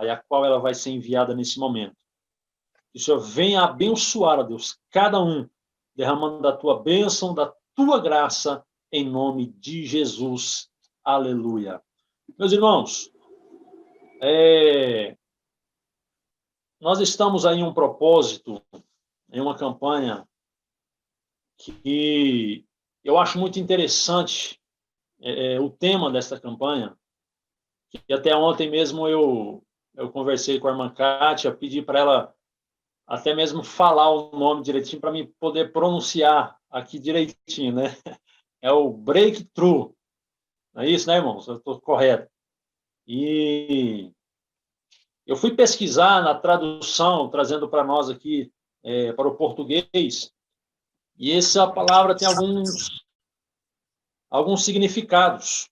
Pai, a qual ela vai ser enviada nesse momento. Que o Senhor venha abençoar, ó Deus, cada um, derramando da tua bênção, da tua graça, em nome de Jesus. Aleluia. Meus irmãos, nós estamos aí em um propósito, em uma campanha que eu acho muito interessante o tema desta campanha, que até ontem mesmo eu conversei com a irmã Kátia, pedi para ela até mesmo falar o nome direitinho para mim poder pronunciar aqui direitinho, né? É o Breakthrough. Não é isso, né, irmãos? Eu estou correto. E eu fui pesquisar na tradução, trazendo para nós aqui, para o português, e essa palavra tem alguns significados,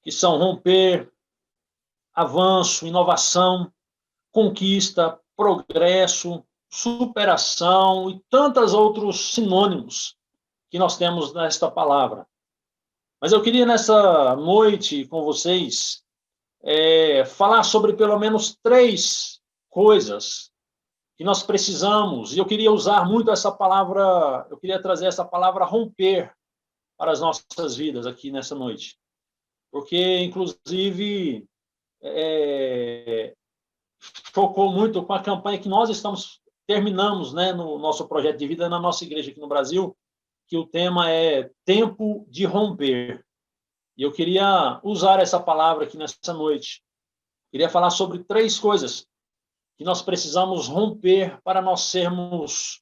que são romper, avanço, inovação, conquista, progresso, superação e tantos outros sinônimos que nós temos nesta palavra. Mas eu queria, nessa noite, com vocês, falar sobre pelo menos 3 coisas que nós precisamos, e eu queria usar muito essa palavra, eu queria trazer essa palavra romper para as nossas vidas aqui nessa noite. Porque, inclusive, focou muito com a campanha que nós terminamos, né, no nosso projeto de vida, na nossa igreja aqui no Brasil, que o tema é Tempo de Romper. E eu queria usar essa palavra aqui nessa noite. Queria falar sobre 3 coisas que nós precisamos romper para nós sermos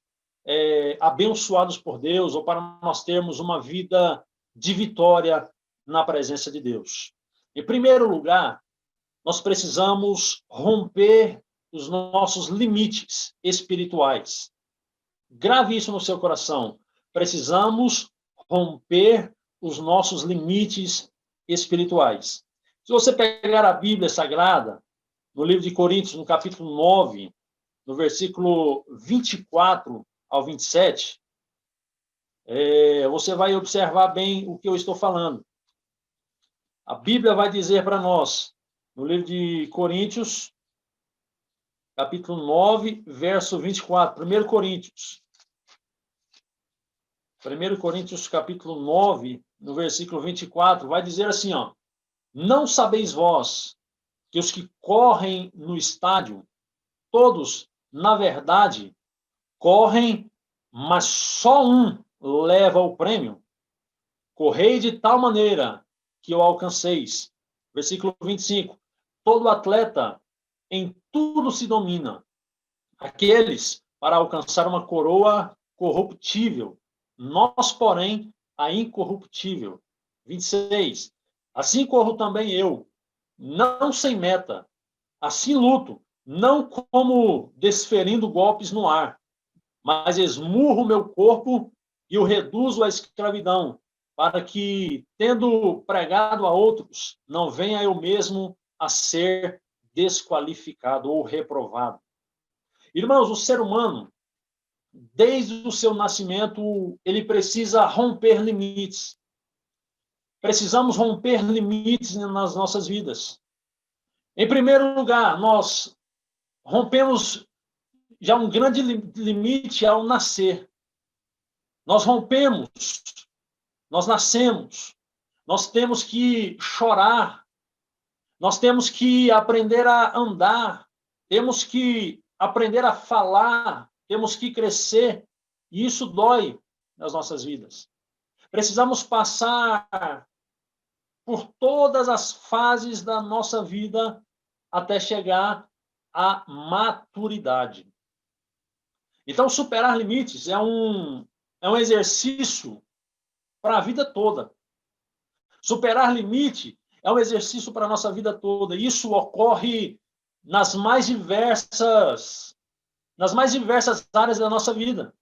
abençoados por Deus, ou para nós termos uma vida de vitória na presença de Deus. Em primeiro lugar, nós precisamos romper os nossos limites espirituais. Grave isso no seu coração. Precisamos romper os nossos limites espirituais. Se você pegar a Bíblia Sagrada, no livro de Coríntios, no capítulo 9, no versículo 24 ao 27, você vai observar bem o que eu estou falando. A Bíblia vai dizer para nós, no livro de Coríntios, capítulo 9, verso 24, 1 Coríntios. 1 Coríntios, capítulo 9, no versículo 24, vai dizer assim, ó: não sabeis vós que os que correm no estádio, todos, na verdade, correm, mas só um leva o prêmio? Correi de tal maneira que o alcanceis. Versículo 25. Todo atleta em tudo se domina. Aqueles para alcançar uma coroa corruptível. Nós, porém, a incorruptível. 26. Assim corro também eu, não sem meta. Assim luto, não como desferindo golpes no ar, mas esmurro meu corpo e o reduzo à escravidão, para que, tendo pregado a outros, não venha eu mesmo a ser desqualificado ou reprovado. Irmãos, o ser humano, desde o seu nascimento, ele precisa romper limites. Precisamos romper limites nas nossas vidas. Em primeiro lugar, nós rompemos já um grande limite ao nascer. Nós rompemos, nós nascemos, nós temos que chorar, nós temos que aprender a andar, temos que aprender a falar, temos que crescer, e isso dói nas nossas vidas. Precisamos passar por todas as fases da nossa vida até chegar à maturidade. Então, superar limites é um exercício para a vida toda. Superar limite é um exercício para a nossa vida toda. Isso ocorre nas mais diversas áreas da nossa vida.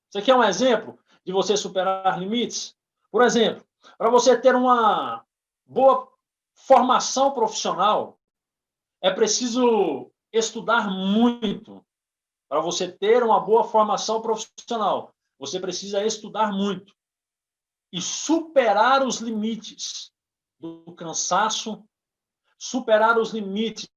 Você quer um exemplo de você superar limites? Por exemplo, para você ter uma boa formação profissional, é preciso estudar muito. Para você ter uma boa formação profissional, você precisa estudar muito e superar os limites do cansaço, superar os limites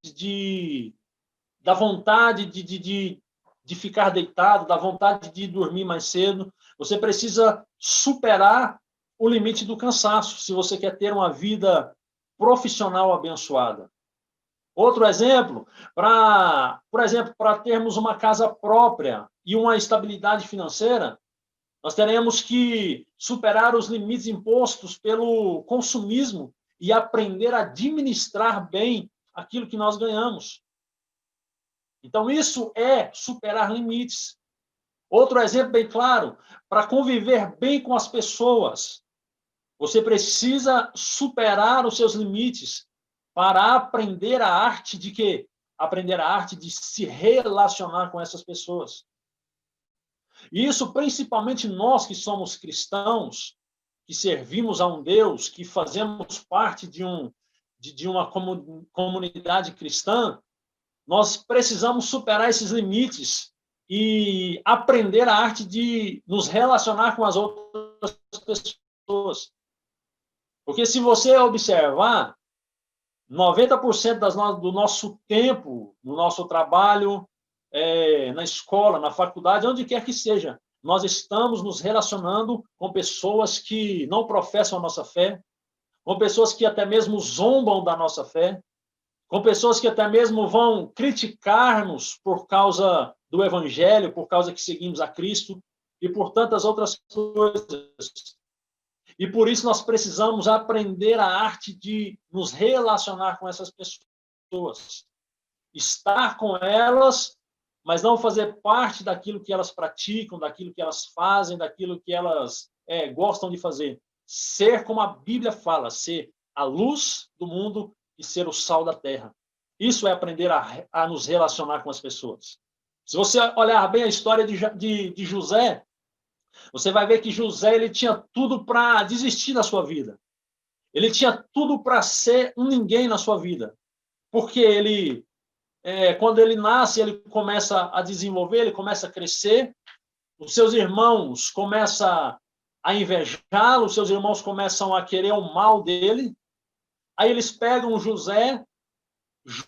da vontade de ficar deitado, da vontade de dormir mais cedo. Você precisa superar o limite do cansaço, se você quer ter uma vida profissional abençoada. Outro exemplo, por exemplo, para termos uma casa própria e uma estabilidade financeira, nós teremos que superar os limites impostos pelo consumismo e aprender a administrar bem aquilo que nós ganhamos. Então, isso é superar limites. Outro exemplo bem claro, para conviver bem com as pessoas, você precisa superar os seus limites para aprender a arte de quê? Aprender a arte de se relacionar com essas pessoas. E isso, principalmente nós que somos cristãos, que servimos a um Deus, que fazemos parte de uma comunidade cristã, nós precisamos superar esses limites e aprender a arte de nos relacionar com as outras pessoas. Porque se você observar, 90% do nosso tempo, no nosso trabalho, na escola, na faculdade, onde quer que seja, nós estamos nos relacionando com pessoas que não professam a nossa fé, com pessoas que até mesmo zombam da nossa fé, com pessoas que até mesmo vão criticar-nos por causa do Evangelho, por causa que seguimos a Cristo e por tantas outras coisas. E por isso nós precisamos aprender a arte de nos relacionar com essas pessoas. Estar com elas, mas não fazer parte daquilo que elas praticam, daquilo que elas fazem, daquilo que elas gostam de fazer. Ser como a Bíblia fala, ser a luz do mundo e ser o sal da terra. Isso é aprender a nos relacionar com as pessoas. Se você olhar bem a história de José, você vai ver que José ele tinha tudo para desistir da sua vida. Ele tinha tudo para ser um ninguém na sua vida. Porque ele, quando ele nasce, ele começa a desenvolver, ele começa a crescer, os seus irmãos começam a invejá-lo, os seus irmãos começam a querer o mal dele. Aí eles pegam o José,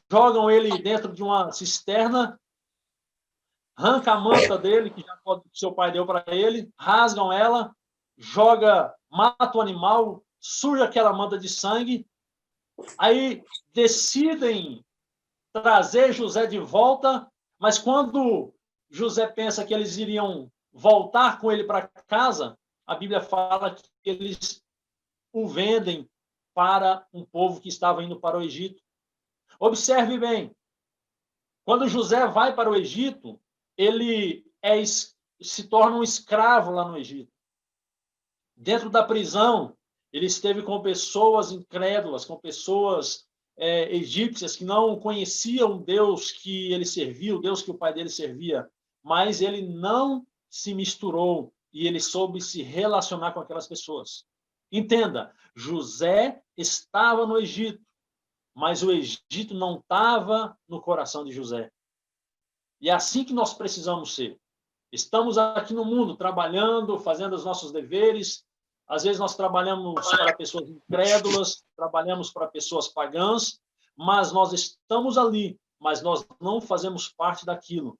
jogam ele dentro de uma cisterna, arranca a manta dele, que seu pai deu para ele, rasgam ela, mata o animal, suja aquela manta de sangue, aí decidem trazer José de volta, mas quando José pensa que eles iriam voltar com ele para casa, a Bíblia fala que eles o vendem para um povo que estava indo para o Egito. Observe bem, quando José vai para o Egito, ele se torna um escravo lá no Egito. Dentro da prisão, ele esteve com pessoas incrédulas, com pessoas egípcias que não conheciam o Deus que ele servia, o Deus que o pai dele servia, mas ele não se misturou e ele soube se relacionar com aquelas pessoas. Entenda, José estava no Egito, mas o Egito não estava no coração de José. E é assim que nós precisamos ser. Estamos aqui no mundo, trabalhando, fazendo os nossos deveres. Às vezes nós trabalhamos para pessoas incrédulas, trabalhamos para pessoas pagãs, mas nós estamos ali, mas nós não fazemos parte daquilo.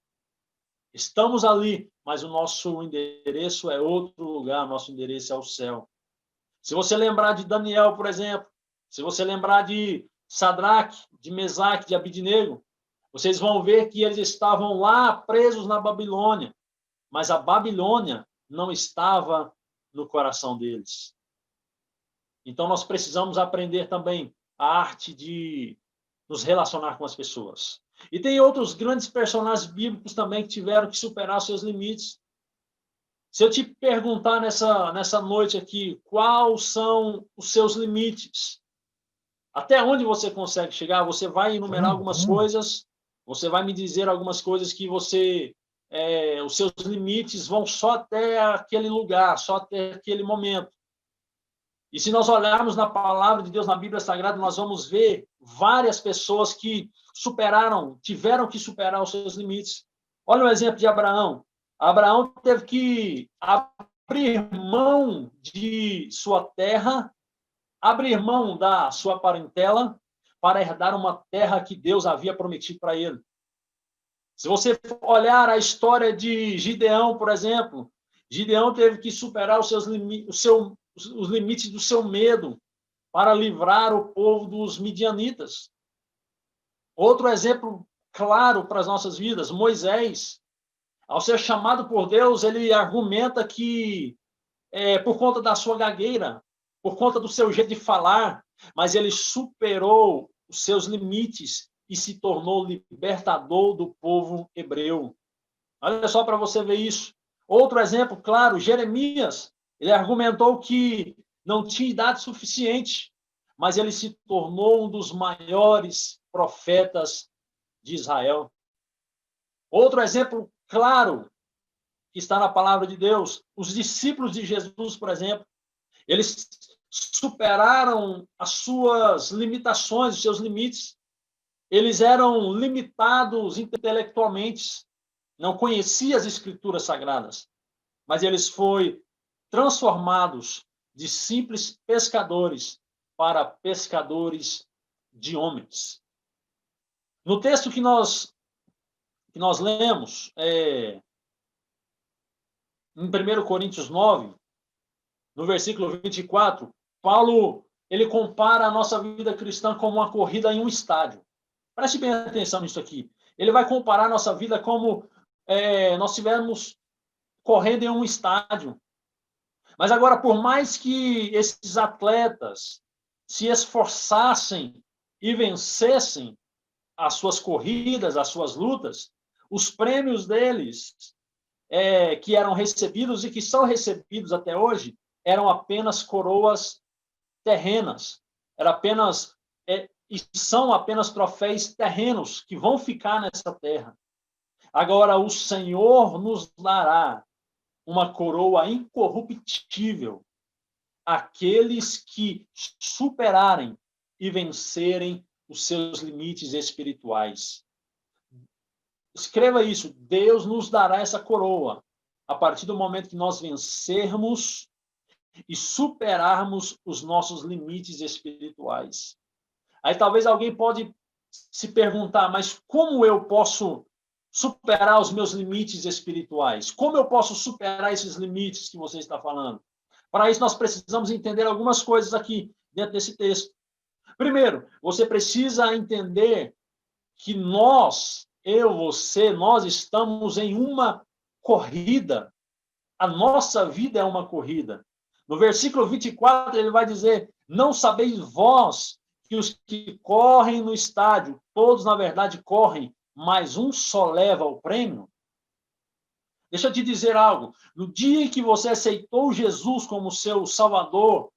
Estamos ali, mas o nosso endereço é outro lugar, nosso endereço é o céu. Se você lembrar de Daniel, por exemplo, se você lembrar de Sadraque, de Mesaque, de Abidnego, vocês vão ver que eles estavam lá presos na Babilônia, mas a Babilônia não estava no coração deles. Então, nós precisamos aprender também a arte de nos relacionar com as pessoas. E tem outros grandes personagens bíblicos também que tiveram que superar seus limites. Se eu te perguntar nessa noite aqui, quais são os seus limites? Até onde você consegue chegar? Você vai enumerar algumas coisas, você vai me dizer algumas coisas que os seus limites vão só até aquele lugar, só até aquele momento. E se nós olharmos na palavra de Deus, na Bíblia Sagrada, nós vamos ver várias pessoas que tiveram que superar os seus limites. Olha o exemplo de Abraão. Abraão teve que abrir mão de sua terra, abrir mão da sua parentela, para herdar uma terra que Deus havia prometido para ele. Se você olhar a história de Gideão, por exemplo, Gideão teve que superar os limites do seu medo para livrar o povo dos midianitas. Outro exemplo claro para as nossas vidas, Moisés, ao ser chamado por Deus, ele argumenta que, por conta da sua gagueira, por conta do seu jeito de falar, mas ele superou os seus limites e se tornou libertador do povo hebreu. Olha só para você ver isso. Outro exemplo, claro, Jeremias. Ele argumentou que não tinha idade suficiente, mas ele se tornou um dos maiores profetas de Israel. Outro exemplo claro que está na palavra de Deus, os discípulos de Jesus, por exemplo, eles superaram as suas limitações, os seus limites. Eles eram limitados intelectualmente, não conheciam as escrituras sagradas, mas eles foram transformados de simples pescadores para pescadores de homens. No texto que nós lemos, em 1 Coríntios 9, no versículo 24, Paulo ele compara a nossa vida cristã como uma corrida em um estádio. Preste bem atenção nisso aqui. Ele vai comparar a nossa vida como nós estivermos correndo em um estádio. Mas agora, por mais que esses atletas se esforçassem e vencessem as suas corridas, as suas lutas, os prêmios deles, que eram recebidos e que são recebidos até hoje, eram apenas coroas terrenas. E são apenas troféus terrenos que vão ficar nessa terra. Agora, o Senhor nos dará uma coroa incorruptível àqueles que superarem e vencerem os seus limites espirituais. Escreva isso, Deus nos dará essa coroa a partir do momento que nós vencermos e superarmos os nossos limites espirituais. Aí talvez alguém pode se perguntar, mas como eu posso superar os meus limites espirituais? Como eu posso superar esses limites que você está falando? Para isso, nós precisamos entender algumas coisas aqui dentro desse texto. Primeiro, você precisa entender que nós estamos em uma corrida. A nossa vida é uma corrida. No versículo 24, ele vai dizer, não sabeis vós que os que correm no estádio, todos, na verdade, correm, mas um só leva o prêmio? Deixa eu te dizer algo. No dia em que você aceitou Jesus como seu Salvador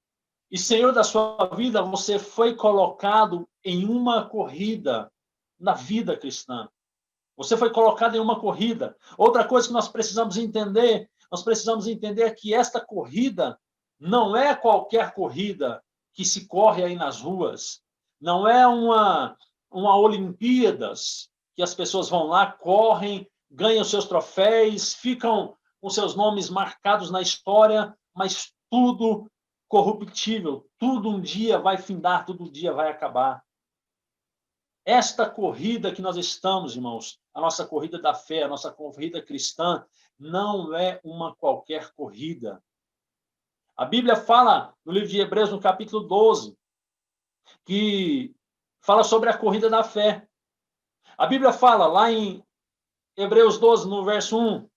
e Senhor da sua vida, você foi colocado em uma corrida na vida cristã. Você foi colocado em uma corrida. Outra coisa que nós precisamos entender é que esta corrida não é qualquer corrida que se corre aí nas ruas. Não é uma Olimpíadas que as pessoas vão lá, correm, ganham seus troféus, ficam com seus nomes marcados na história, mas tudo corruptível, tudo um dia vai findar, tudo um dia vai acabar. Esta corrida que nós estamos, irmãos, a nossa corrida da fé, a nossa corrida cristã, não é uma qualquer corrida. A Bíblia fala, no livro de Hebreus, no capítulo 12, que fala sobre a corrida da fé. A Bíblia fala, lá em Hebreus 12, no verso 1,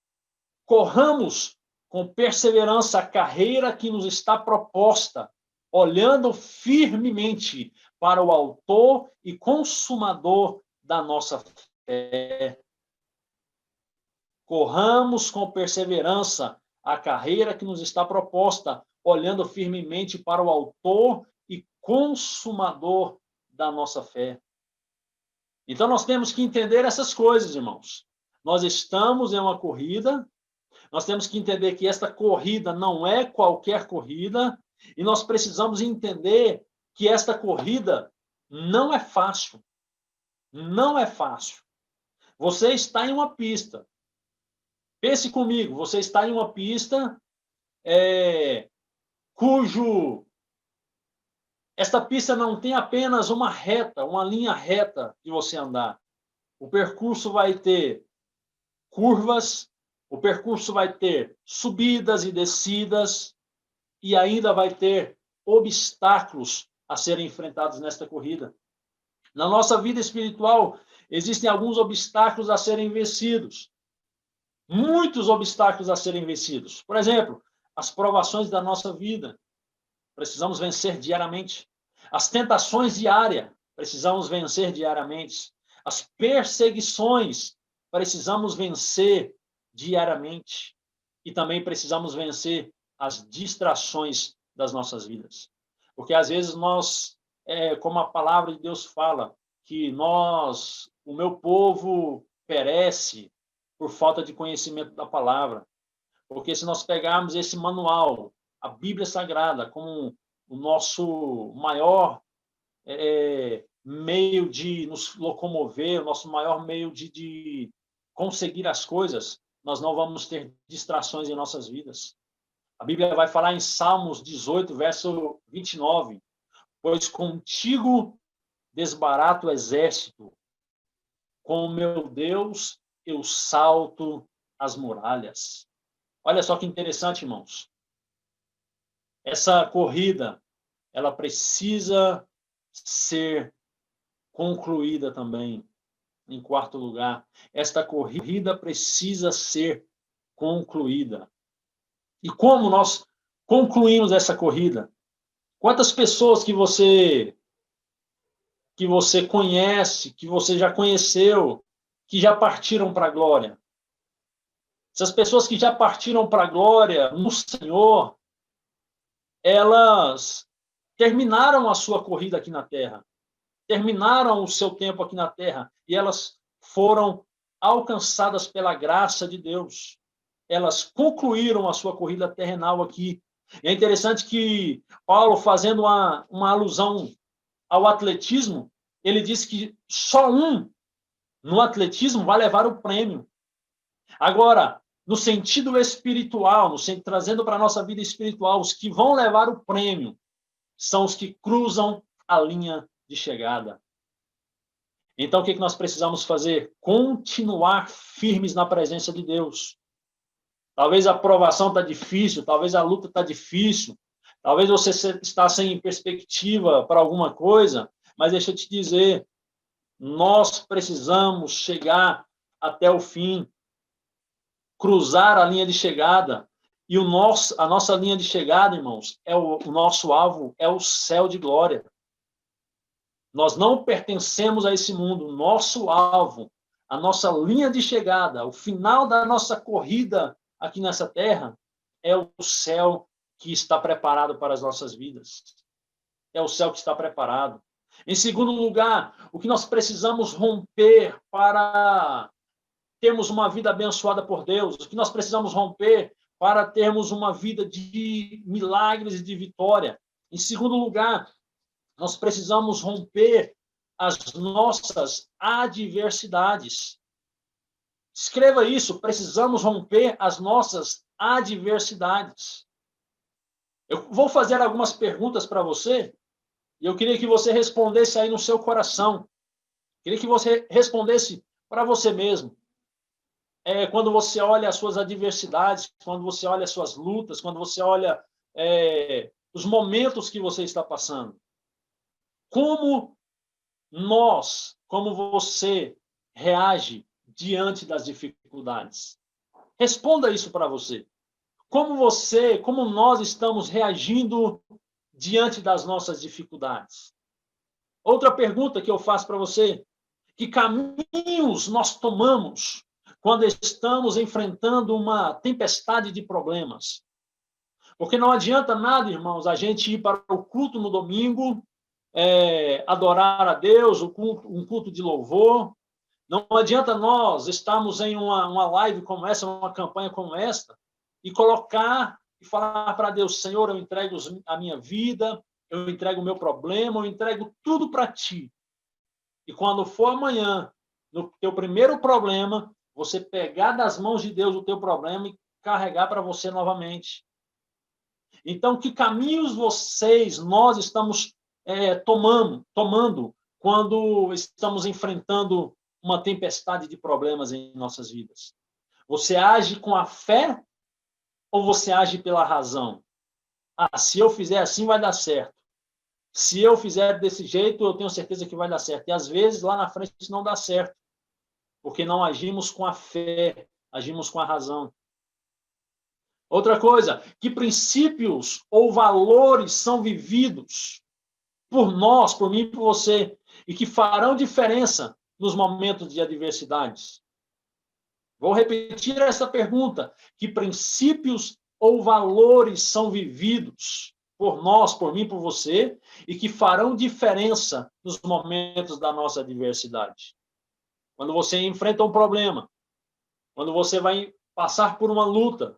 corramos com perseverança a carreira que nos está proposta, olhando firmemente para o autor e consumador da nossa fé. Corramos com perseverança a carreira que nos está proposta, olhando firmemente para o autor e consumador da nossa fé. Então, nós temos que entender essas coisas, irmãos. Nós estamos em uma corrida, nós temos que entender que esta corrida não é qualquer corrida, e nós precisamos entender que esta corrida não é fácil. Não é fácil. Você está em uma pista. Pense comigo, você está em uma pista cujo Esta pista não tem apenas uma reta, uma linha reta de você andar. O percurso vai ter curvas, o percurso vai ter subidas e descidas, e ainda vai ter obstáculos a serem enfrentados nesta corrida. Na nossa vida espiritual, existem alguns obstáculos a serem vencidos. Muitos obstáculos a serem vencidos. Por exemplo, as provações da nossa vida. Precisamos vencer diariamente. As tentações diárias. Precisamos vencer diariamente. As perseguições. Precisamos vencer diariamente. E também precisamos vencer as distrações das nossas vidas. Porque às vezes nós, como a palavra de Deus fala, que o meu povo perece por falta de conhecimento da palavra. Porque se nós pegarmos esse manual, a Bíblia Sagrada, como o nosso maior meio de nos locomover, o nosso maior meio de conseguir as coisas, nós não vamos ter distrações em nossas vidas. A Bíblia vai falar em Salmos 18, verso 29, pois contigo desbarato o exército, com o meu Deus eu salto as muralhas. Olha só que interessante, irmãos. Essa corrida, ela precisa ser concluída também. Em quarto lugar, esta corrida precisa ser concluída. E como nós concluímos essa corrida? Quantas pessoas que você conhece, que você já conheceu, que já partiram para a glória? Essas pessoas que já partiram para a glória no Senhor, elas terminaram a sua corrida aqui na terra, terminaram o seu tempo aqui na terra, e elas foram alcançadas pela graça de Deus. Elas concluíram a sua corrida terrenal aqui. É interessante que Paulo, fazendo uma alusão ao atletismo, ele diz que só um no atletismo vai levar o prêmio. Agora, no sentido espiritual, trazendo para a nossa vida espiritual, os que vão levar o prêmio são os que cruzam a linha de chegada. Então, o que nós precisamos fazer? Continuar firmes na presença de Deus. Talvez a provação está difícil, talvez a luta está difícil, talvez você está sem perspectiva para alguma coisa, mas deixa eu te dizer, nós precisamos chegar até o fim, cruzar a linha de chegada. E a nossa linha de chegada, irmãos, o nosso alvo é o céu de glória. Nós não pertencemos a esse mundo. Nosso alvo, a nossa linha de chegada, o final da nossa corrida aqui nessa terra, é o céu que está preparado para as nossas vidas. É o céu que está preparado. Em segundo lugar, o que nós precisamos romper para termos uma vida abençoada por Deus, o que nós precisamos romper para termos uma vida de milagres e de vitória. Em segundo lugar, nós precisamos romper as nossas adversidades. Escreva isso, precisamos romper as nossas adversidades. Eu vou fazer algumas perguntas para você, e eu queria que você respondesse aí no seu coração. Queria que você respondesse para você mesmo. Quando você olha as suas adversidades, quando você olha as suas lutas, quando você olha os momentos que você está passando. Como você reage diante das dificuldades? Responda isso para você. Como nós estamos reagindo diante das nossas dificuldades? Outra pergunta que eu faço para você: que caminhos nós tomamos quando estamos enfrentando uma tempestade de problemas? Porque não adianta nada, irmãos, a gente ir para o culto no domingo, adorar a Deus, um culto de louvor. Não adianta nós estarmos em uma live como essa, uma campanha como esta, e colocar e falar para Deus: Senhor, eu entrego a minha vida, eu entrego o meu problema, eu entrego tudo para Ti. E quando for amanhã, no teu primeiro problema, você pegar das mãos de Deus o teu problema e carregar para você novamente. Então, que caminhos nós estamos tomando quando estamos enfrentando uma tempestade de problemas em nossas vidas? Você age com a fé ou você age pela razão? Se eu fizer assim, vai dar certo. Se eu fizer desse jeito, eu tenho certeza que vai dar certo. E às vezes, lá na frente, não dá certo, porque não agimos com a fé, agimos com a razão. Outra coisa, que princípios ou valores são vividos por nós, por mim e por você, e que farão diferença nos momentos de adversidades? Vou repetir essa pergunta. Que princípios ou valores são vividos por nós, por mim, por você, e que farão diferença nos momentos da nossa adversidade? Quando você enfrenta um problema, quando você vai passar por uma luta,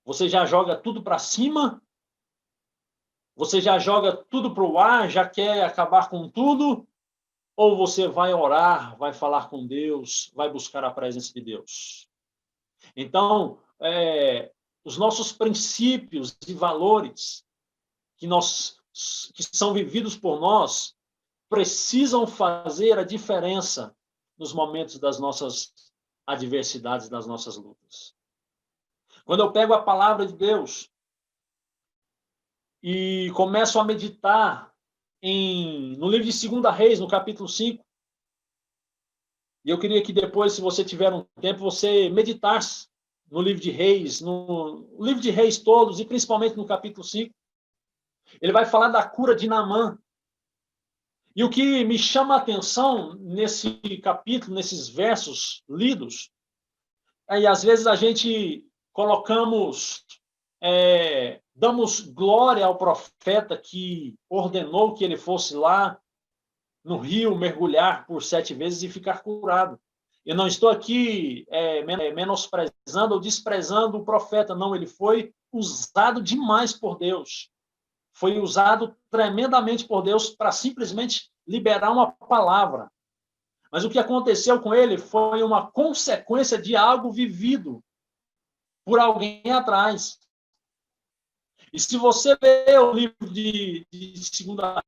você já joga tudo para cima? Você já joga tudo para o ar, já quer acabar com tudo? Ou você vai orar, vai falar com Deus, vai buscar a presença de Deus? Então, os nossos princípios e valores que são vividos por nós precisam fazer a diferença nos momentos das nossas adversidades, das nossas lutas. Quando eu pego a palavra de Deus e começo a meditar no livro de 2 Reis, no capítulo 5, e eu queria que depois, se você tiver um tempo, você meditasse no livro de Reis, no livro de Reis todos, e principalmente no capítulo 5. Ele vai falar da cura de Naamã. E o que me chama a atenção nesse capítulo, nesses versos lidos, e às vezes a gente damos glória ao profeta que ordenou que ele fosse lá no rio mergulhar por 7 vezes e ficar curado. Eu não estou aqui menosprezando ou desprezando o profeta, não, ele foi usado demais por Deus. Foi usado tremendamente por Deus para simplesmente liberar uma palavra. Mas o que aconteceu com ele foi uma consequência de algo vivido por alguém atrás. E se você ler o livro de 2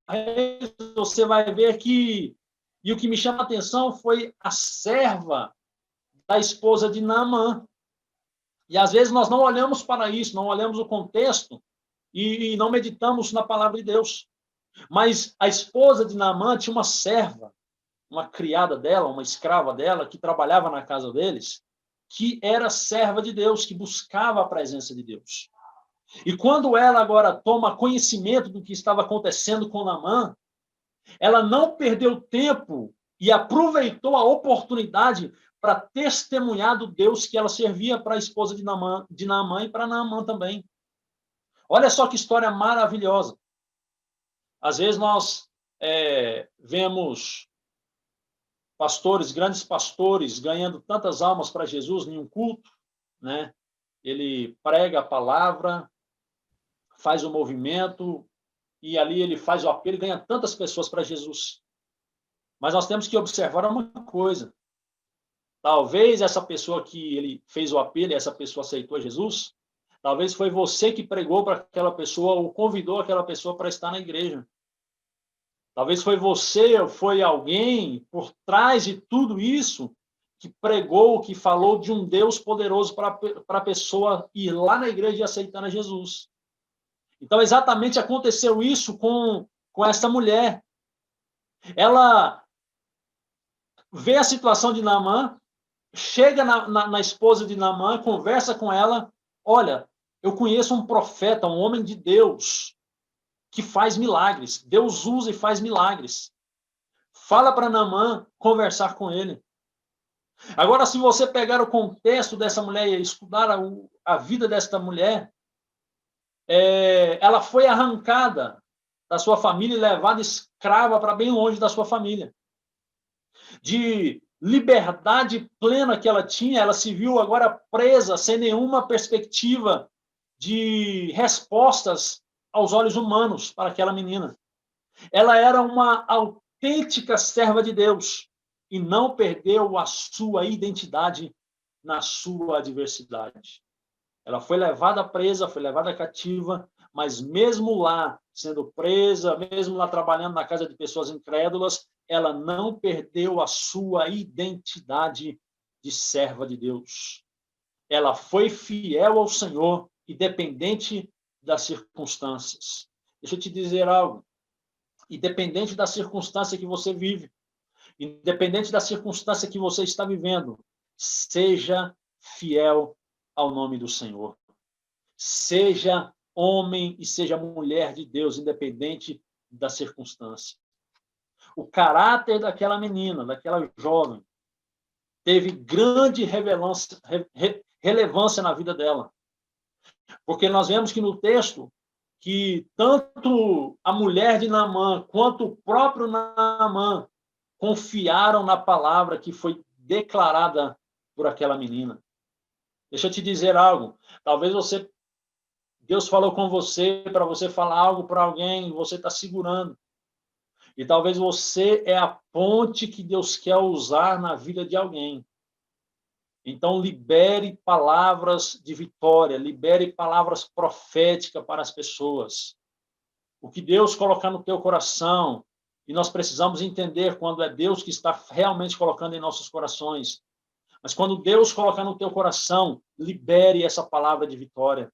Reis, você vai ver que... E o que me chama a atenção foi a serva da esposa de Naamã. E às vezes nós não olhamos para isso, não olhamos o contexto e não meditamos na palavra de Deus. Mas a esposa de Naamã tinha uma serva, uma criada dela, uma escrava dela, que trabalhava na casa deles, que era serva de Deus, que buscava a presença de Deus. E quando ela agora toma conhecimento do que estava acontecendo com Naamã, ela não perdeu tempo e aproveitou a oportunidade para testemunhar do Deus que ela servia para a esposa de Naamã e para Naamã também. Olha só que história maravilhosa. Às vezes nós vemos pastores, grandes pastores, ganhando tantas almas para Jesus em um culto, né? Ele prega a palavra, faz o movimento, e ali ele faz o apelo e ganha tantas pessoas para Jesus. Mas nós temos que observar uma coisa. Talvez essa pessoa que ele fez o apelo e essa pessoa aceitou Jesus, talvez foi você que pregou para aquela pessoa ou convidou aquela pessoa para estar na igreja. Talvez foi você ou foi alguém por trás de tudo isso que pregou, que falou de um Deus poderoso para a pessoa ir lá na igreja e aceitar a Jesus. Então, exatamente aconteceu isso com essa mulher. Ela vê a situação de Naamã, chega na esposa de Naamã, conversa com ela. Olha, eu conheço um profeta, um homem de Deus, que faz milagres. Deus usa e faz milagres. Fala para Naamã conversar com ele. Agora, se você pegar o contexto dessa mulher e estudar a vida desta mulher, ela foi arrancada da sua família e levada escrava para bem longe da sua família. De liberdade plena que ela tinha, ela se viu agora presa, sem nenhuma perspectiva de respostas aos olhos humanos para aquela menina. Ela era uma autêntica serva de Deus e não perdeu a sua identidade na sua adversidade. Ela foi levada presa, foi levada cativa, mas mesmo lá, sendo presa, mesmo lá trabalhando na casa de pessoas incrédulas, ela não perdeu a sua identidade de serva de Deus. Ela foi fiel ao Senhor, independente das circunstâncias. Deixa eu te dizer algo. Independente da circunstância que você vive, independente da circunstância que você está vivendo, seja fiel ao nome do Senhor. Seja homem e seja mulher de Deus, independente da circunstância. O caráter daquela menina, daquela jovem, teve grande relevância na vida dela. Porque nós vemos que no texto, que tanto a mulher de Naamã quanto o próprio Naamã confiaram na palavra que foi declarada por aquela menina. Deixa eu te dizer algo. Talvez Deus falou com você para você falar algo para alguém e você está segurando. E talvez você é a ponte que Deus quer usar na vida de alguém. Então, libere palavras de vitória, libere palavras proféticas para as pessoas. O que Deus colocar no teu coração, e nós precisamos entender quando é Deus que está realmente colocando em nossos corações. Mas quando Deus colocar no teu coração, libere essa palavra de vitória.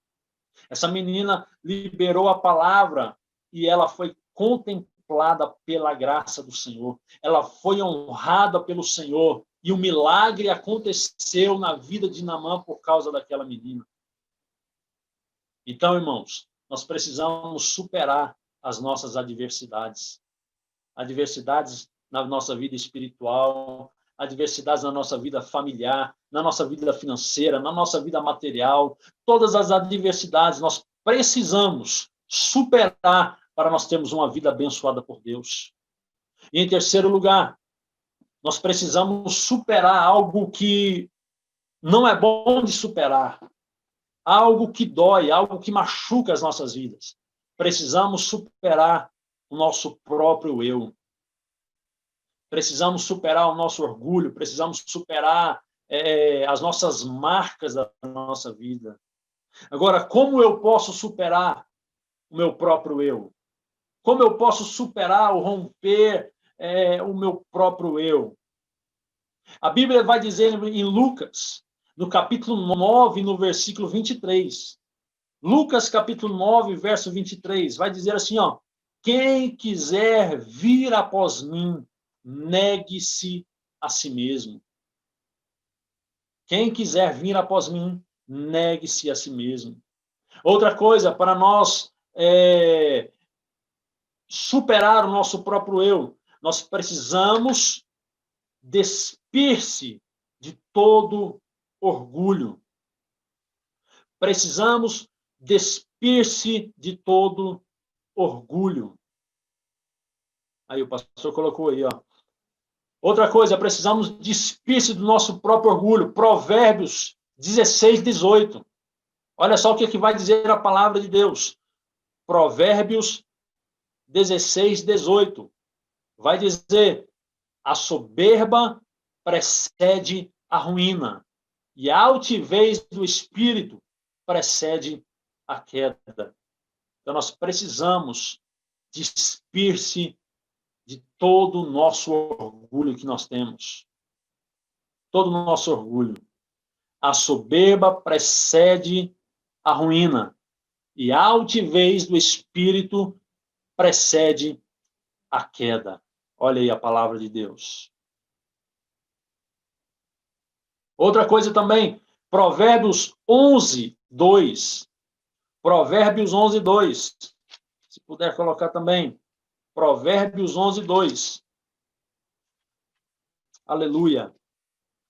Essa menina liberou a palavra e ela foi contemplada pela graça do Senhor. Ela foi honrada pelo Senhor. E o milagre aconteceu na vida de Naamã por causa daquela menina. Então, irmãos, nós precisamos superar as nossas adversidades. Adversidades na nossa vida espiritual, adversidades na nossa vida familiar, na nossa vida financeira, na nossa vida material. Todas as adversidades nós precisamos superar para nós termos uma vida abençoada por Deus. E em terceiro lugar, nós precisamos superar algo que não é bom de superar. Algo que dói, algo que machuca as nossas vidas. Precisamos superar o nosso próprio eu. Precisamos superar o nosso orgulho, precisamos superar as nossas marcas da nossa vida. Agora, como eu posso superar o meu próprio eu? Como eu posso superar ou romper o meu próprio eu? A Bíblia vai dizer em Lucas, no capítulo 9, no versículo 23. Lucas, capítulo 9, verso 23, vai dizer assim, ó: quem quiser vir após mim, negue-se a si mesmo. Quem quiser vir após mim, negue-se a si mesmo. Outra coisa, para nós superar o nosso próprio eu, nós precisamos despir-se de todo orgulho. Precisamos despir-se de todo orgulho. Aí o pastor colocou aí, ó. Outra coisa, precisamos despir-se do nosso próprio orgulho. Provérbios 16, 18. Olha só o que vai dizer a palavra de Deus. Provérbios 16, 18. Vai dizer: a soberba precede a ruína, e a altivez do espírito precede a queda. Então, nós precisamos despir-se de todo o nosso orgulho que nós temos. Todo o nosso orgulho. A soberba precede a ruína, e a altivez do espírito precede a queda. Olha aí a palavra de Deus. Outra coisa também, Provérbios 11, 2. Provérbios 11, 2. Se puder colocar também. Provérbios 11, 2. Aleluia.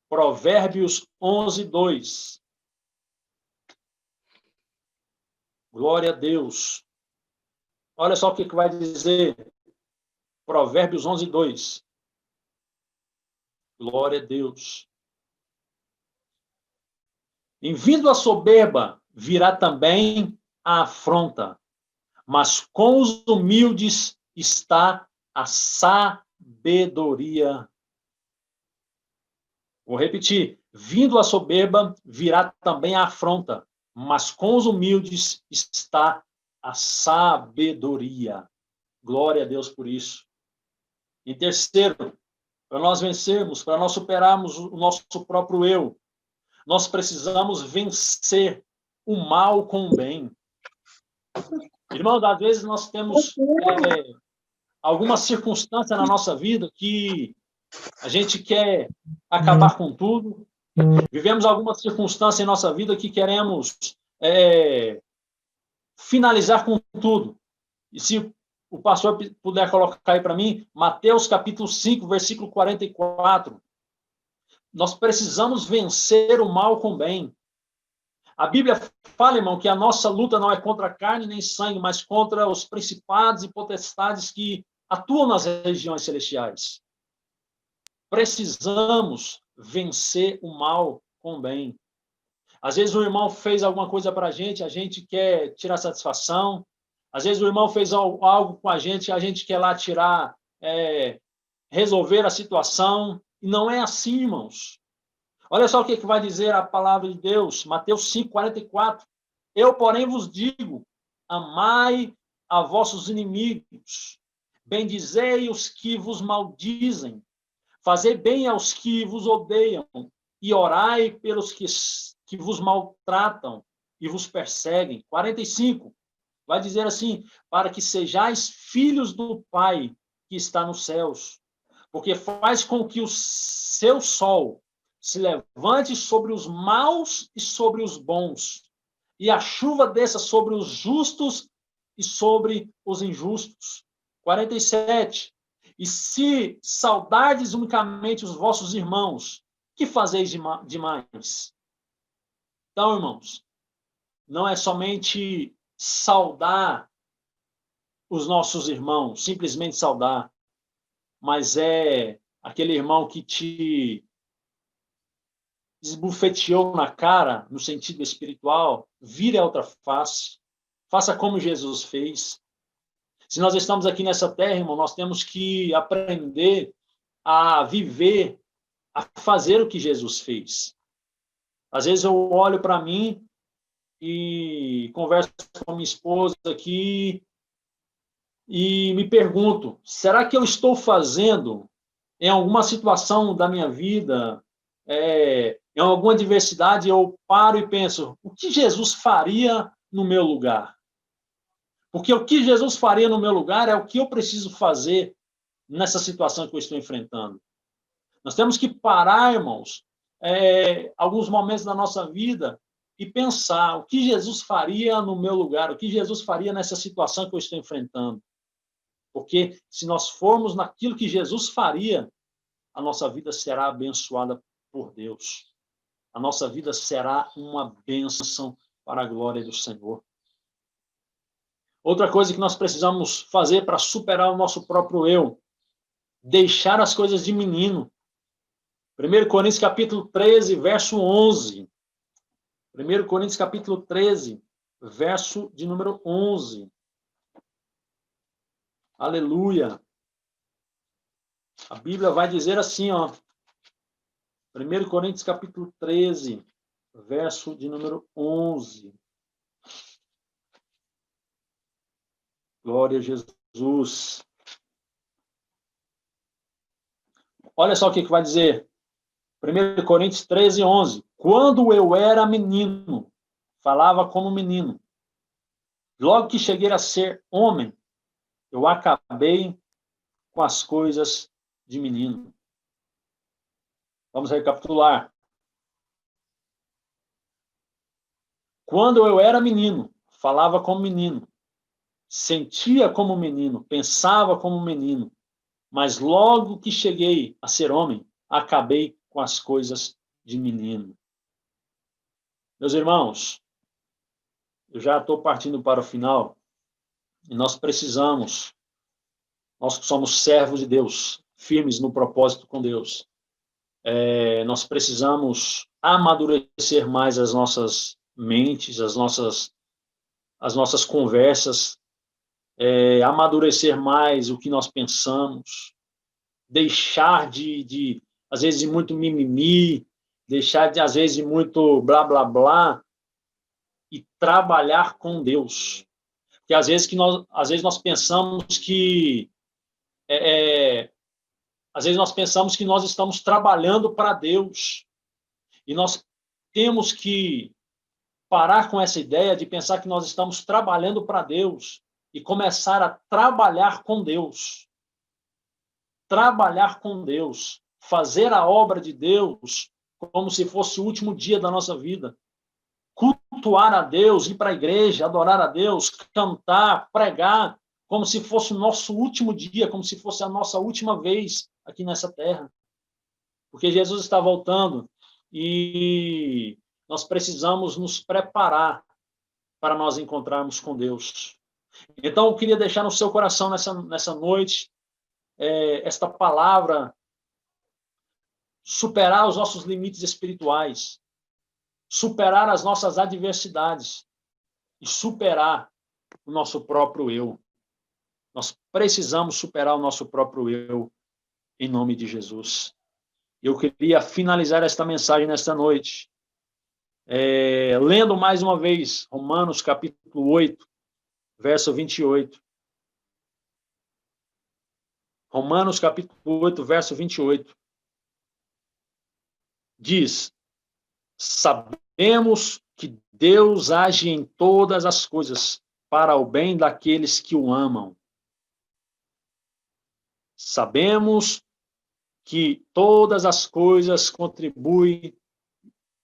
Provérbios 11, 2. Glória a Deus. Olha só o que vai dizer. Provérbios 11, 2. Glória a Deus. Em vindo a soberba, virá também a afronta, mas com os humildes está a sabedoria. Vou repetir. Vindo a soberba, virá também a afronta, mas com os humildes está a sabedoria. Glória a Deus por isso. E terceiro, para nós vencermos, para nós superarmos o nosso próprio eu, nós precisamos vencer o mal com o bem. Irmãos, às vezes nós temos alguma circunstância na nossa vida que a gente quer acabar com tudo. Vivemos alguma circunstância em nossa vida que queremos finalizar com tudo. E se o pastor puder colocar aí para mim, Mateus capítulo 5, versículo 44. Nós precisamos vencer o mal com o bem. A Bíblia fala, irmão, que a nossa luta não é contra a carne nem sangue, mas contra os principados e potestades que atuam nas regiões celestiais. Precisamos vencer o mal com o bem. Às vezes o irmão fez alguma coisa para a gente quer tirar satisfação. Às vezes o irmão fez algo com a gente quer lá tirar, resolver a situação. E não é assim, irmãos. Olha só o que vai dizer a palavra de Deus, Mateus 5, 44. Eu, porém, vos digo, amai a vossos inimigos, bendizei os que vos maldizem, fazei bem aos que vos odeiam, e orai pelos que vos maltratam e vos perseguem. 45. Vai dizer assim, para que sejais filhos do Pai que está nos céus, porque faz com que o seu sol se levante sobre os maus e sobre os bons, e a chuva desça sobre os justos e sobre os injustos. 47. E se saudardes unicamente os vossos irmãos, que fazeis demais? Então, irmãos, não é somente saudar os nossos irmãos, simplesmente saudar, mas é aquele irmão que te esbufeteou na cara, no sentido espiritual, vire a outra face, faça como Jesus fez. Se nós estamos aqui nessa terra, irmão, nós temos que aprender a viver, a fazer o que Jesus fez. Às vezes eu olho para mim e converso com a minha esposa aqui e me pergunto, será que eu estou fazendo em alguma situação da minha vida, em alguma adversidade, eu paro e penso, o que Jesus faria no meu lugar? Porque o que Jesus faria no meu lugar é o que eu preciso fazer nessa situação que eu estou enfrentando. Nós temos que parar, irmãos, alguns momentos da nossa vida e pensar o que Jesus faria no meu lugar, o que Jesus faria nessa situação que eu estou enfrentando. Porque se nós formos naquilo que Jesus faria, a nossa vida será abençoada por Deus. A nossa vida será uma bênção para a glória do Senhor. Outra coisa que nós precisamos fazer para superar o nosso próprio eu, deixar as coisas de menino. 1 Coríntios capítulo 13, verso 11. 1 Coríntios capítulo 13, verso de número 11. Aleluia. A Bíblia vai dizer assim, ó. 1 Coríntios capítulo 13, verso de número 11. Glória a Jesus. Olha só o que vai dizer. 1 Coríntios 13, 11. Quando eu era menino, falava como menino. Logo que cheguei a ser homem, eu acabei com as coisas de menino. Vamos recapitular. Quando eu era menino, falava como menino, sentia como menino, pensava como menino, mas logo que cheguei a ser homem, acabei com as coisas de menino. Meus irmãos, eu já estou partindo para o final e nós precisamos, nós que somos servos de Deus, firmes no propósito com Deus, nós precisamos amadurecer mais as nossas mentes, as nossas conversas, amadurecer mais o que nós pensamos, deixar de às vezes, de muito mimimi, deixar de, às vezes, de muito blá, blá, blá, e trabalhar com Deus. que às vezes nós pensamos que às vezes nós pensamos que nós estamos trabalhando para Deus, e nós temos que parar com essa ideia de pensar que nós estamos trabalhando para Deus e começar a trabalhar com Deus. Trabalhar com Deus, fazer a obra de Deus como se fosse o último dia da nossa vida. Cultuar a Deus, ir para a igreja, adorar a Deus, cantar, pregar, como se fosse o nosso último dia, como se fosse a nossa última vez aqui nessa terra. Porque Jesus está voltando e nós precisamos nos preparar para nós encontrarmos com Deus. Então, eu queria deixar no seu coração nessa noite esta palavra: superar os nossos limites espirituais, superar as nossas adversidades e superar o nosso próprio eu. Nós precisamos superar o nosso próprio eu, em nome de Jesus. Eu queria finalizar esta mensagem nesta noite, lendo mais uma vez Romanos capítulo 8, verso 28. Romanos capítulo 8, verso 28. Diz: sabemos que Deus age em todas as coisas para o bem daqueles que o amam. Sabemos que todas as coisas contribuem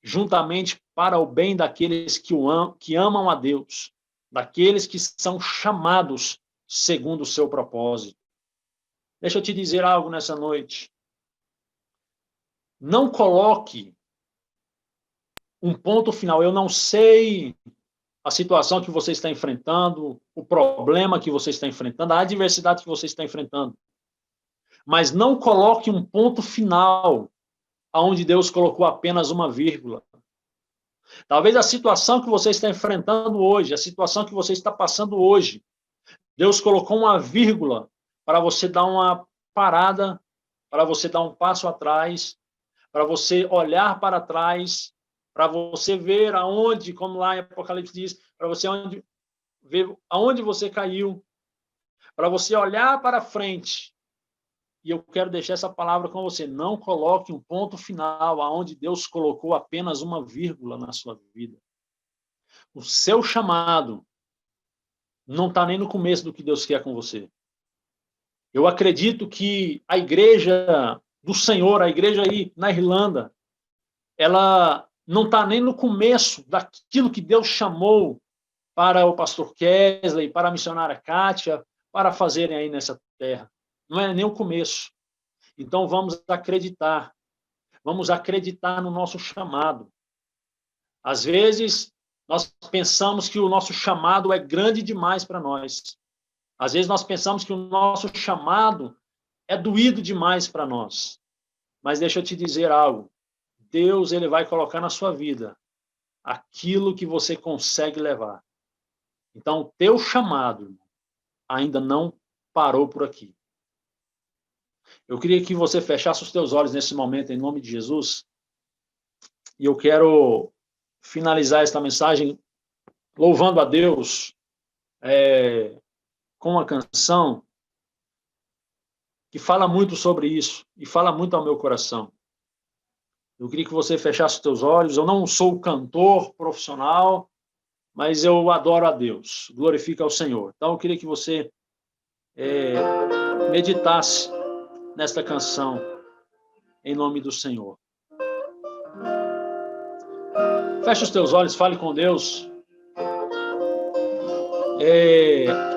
juntamente para o bem daqueles que amam a Deus, daqueles que são chamados segundo o seu propósito. Deixa eu te dizer algo nessa noite. Não coloque um ponto final. Eu não sei a situação que você está enfrentando, o problema que você está enfrentando, a adversidade que você está enfrentando. Mas não coloque um ponto final onde Deus colocou apenas uma vírgula. Talvez a situação que você está enfrentando hoje, a situação que você está passando hoje, Deus colocou uma vírgula para você dar uma parada, para você dar um passo atrás, para você olhar para trás, para você ver aonde, como lá em Apocalipse diz, para você ver aonde você caiu, para você olhar para frente. E eu quero deixar essa palavra com você: não coloque um ponto final aonde Deus colocou apenas uma vírgula na sua vida. O seu chamado não está nem no começo do que Deus quer com você. Eu acredito que a igreja do Senhor, a igreja aí na Irlanda, ela não está nem no começo daquilo que Deus chamou para o pastor Kesley, para a missionária Kátia, para fazerem aí nessa terra. Não é nem o começo. Então vamos acreditar no nosso chamado. Às vezes nós pensamos que o nosso chamado é grande demais para nós. Às vezes nós pensamos que o nosso chamado é doído demais para nós. Mas deixa eu te dizer algo. Deus, ele vai colocar na sua vida aquilo que você consegue levar. Então, o teu chamado ainda não parou por aqui. Eu queria que você fechasse os teus olhos nesse momento, em nome de Jesus. E eu quero finalizar esta mensagem louvando a Deus com uma canção que fala muito sobre isso e fala muito ao meu coração. Eu queria que você fechasse os teus olhos. Eu não sou cantor profissional, mas eu adoro a Deus, glorifica ao Senhor. Então eu queria que você meditasse nesta canção, em nome do Senhor. Feche os teus olhos, fale com Deus.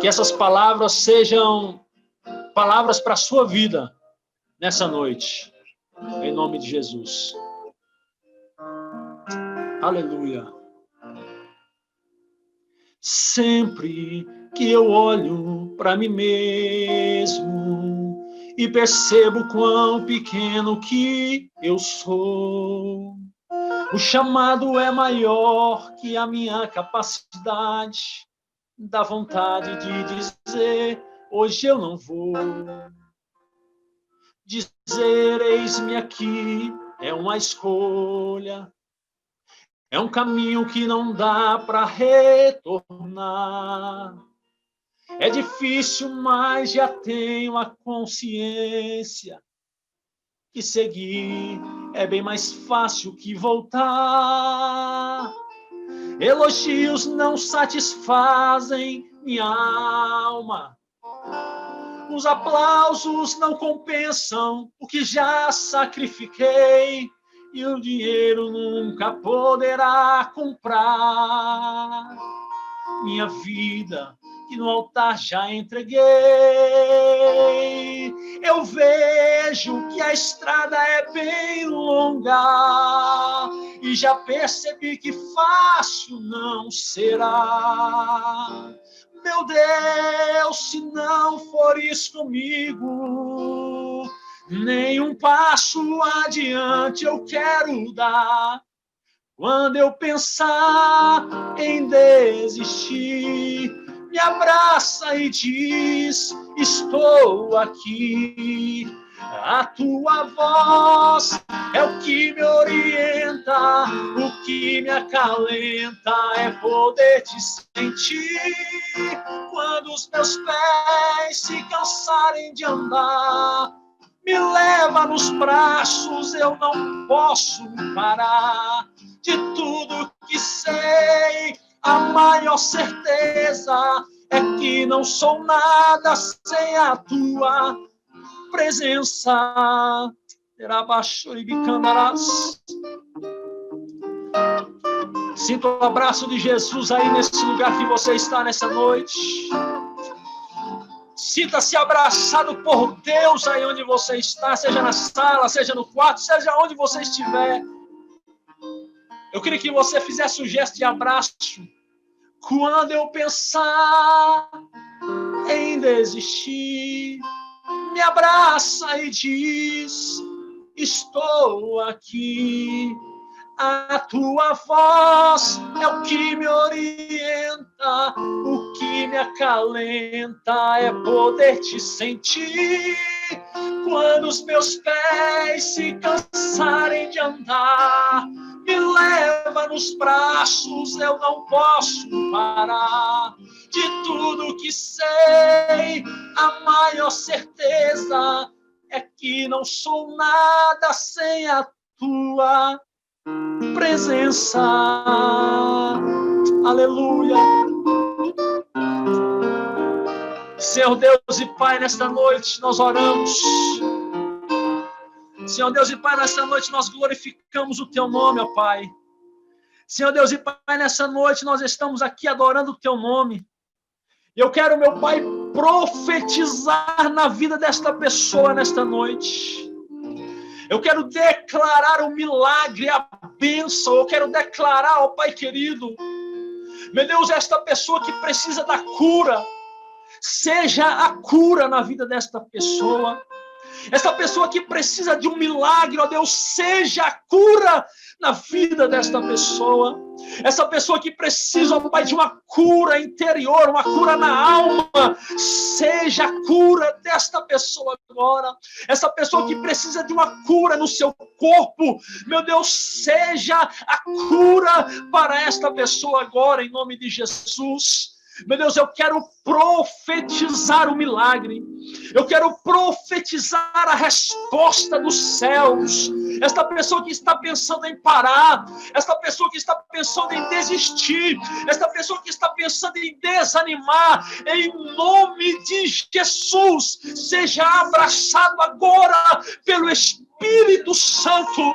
Que essas palavras sejam palavras para a sua vida nessa noite, em nome de Jesus. Aleluia. Sempre que eu olho para mim mesmo e percebo quão pequeno que eu sou, o chamado é maior que a minha capacidade, dá vontade de dizer, hoje eu não vou. Dizer, eis-me aqui, é uma escolha, é um caminho que não dá para retornar. É difícil, mas já tenho a consciência que seguir é bem mais fácil que voltar. Elogios não satisfazem minha alma. Os aplausos não compensam o que já sacrifiquei. E o dinheiro nunca poderá comprar minha vida, que no altar já entreguei. Eu vejo que a estrada é bem longa e já percebi que fácil não será. Meu Deus, se não fores comigo, nenhum passo adiante eu quero dar. Quando eu pensar em desistir, me abraça e diz, estou aqui. A tua voz é o que me orienta, o que me acalenta é poder te sentir. Quando os meus pés se cansarem de andar, me leva nos braços, eu não posso parar. De tudo que sei, a maior certeza é que não sou nada sem a tua presença. Sinta o abraço de Jesus aí nesse lugar que você está nessa noite. Sinta-se abraçado por Deus aí onde você está, seja na sala, seja no quarto, seja onde você estiver. Eu queria que você fizesse um gesto de abraço. Quando eu pensar em desistir, me abraça e diz, estou aqui. A tua voz é o que me orienta, o que me acalenta é poder te sentir. Quando os meus pés se cansarem de andar, me leva nos braços, eu não posso parar. De tudo que sei, a maior certeza é que não sou nada sem a tua presença. Aleluia. Senhor Deus e Pai, nesta noite nós oramos. Senhor Deus e Pai, nessa noite nós glorificamos o Teu nome, ó Pai. Senhor Deus e Pai, nessa noite nós estamos aqui adorando o Teu nome. Eu quero, meu Pai, profetizar na vida desta pessoa nesta noite. Eu quero declarar o milagre, a bênção. Eu quero declarar, ó Pai querido, meu Deus, esta pessoa que precisa da cura, seja a cura na vida desta pessoa. Essa pessoa que precisa de um milagre, ó Deus, seja a cura na vida desta pessoa. Essa pessoa que precisa, ó Pai, de uma cura interior, uma cura na alma, seja a cura desta pessoa agora. Essa pessoa que precisa de uma cura no seu corpo, meu Deus, seja a cura para esta pessoa agora, em nome de Jesus. Meu Deus, eu quero profetizar o milagre. Eu quero profetizar a resposta dos céus. Esta pessoa que está pensando em parar, esta pessoa que está pensando em desistir, esta pessoa que está pensando em desanimar, em nome de Jesus, seja abraçado agora pelo Espírito Santo.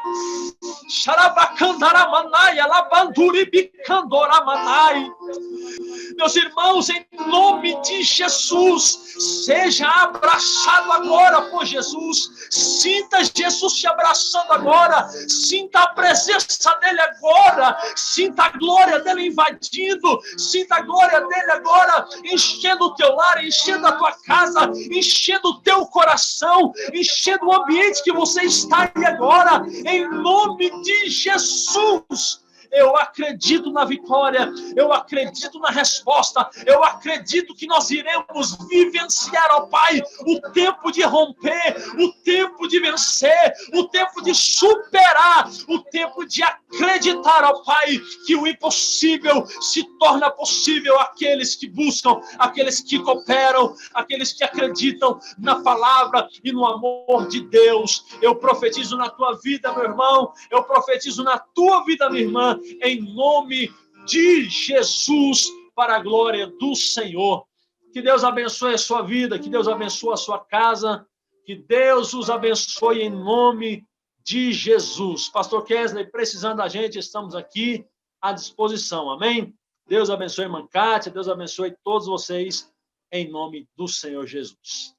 Meus irmãos, em nome de Jesus, seja abraçado agora por Jesus. Sinta Jesus te abraçando agora. Sinta a presença dele agora. Sinta a glória dele invadindo. Sinta a glória dele agora enchendo o teu lar, enchendo a tua casa, enchendo o teu coração, enchendo o ambiente que você está aí agora. Em nome de Jesus, Eu acredito na vitória, eu acredito na resposta, eu acredito que nós iremos vivenciar, ó Pai, o tempo de romper, o tempo de vencer, o tempo de superar, o tempo de acreditar, ó Pai, que o impossível se torna possível àqueles que buscam, àqueles que cooperam, àqueles que acreditam na palavra e no amor de Deus. Eu profetizo na tua vida, meu irmão, eu profetizo na tua vida, minha irmã, em nome de Jesus, para a glória do Senhor. Que Deus abençoe a sua vida, que Deus abençoe a sua casa, que Deus os abençoe em nome de Jesus. Pastor Kesley, precisando da gente, estamos aqui à disposição, amém? Deus abençoe a irmã Kátia, Deus abençoe todos vocês, em nome do Senhor Jesus.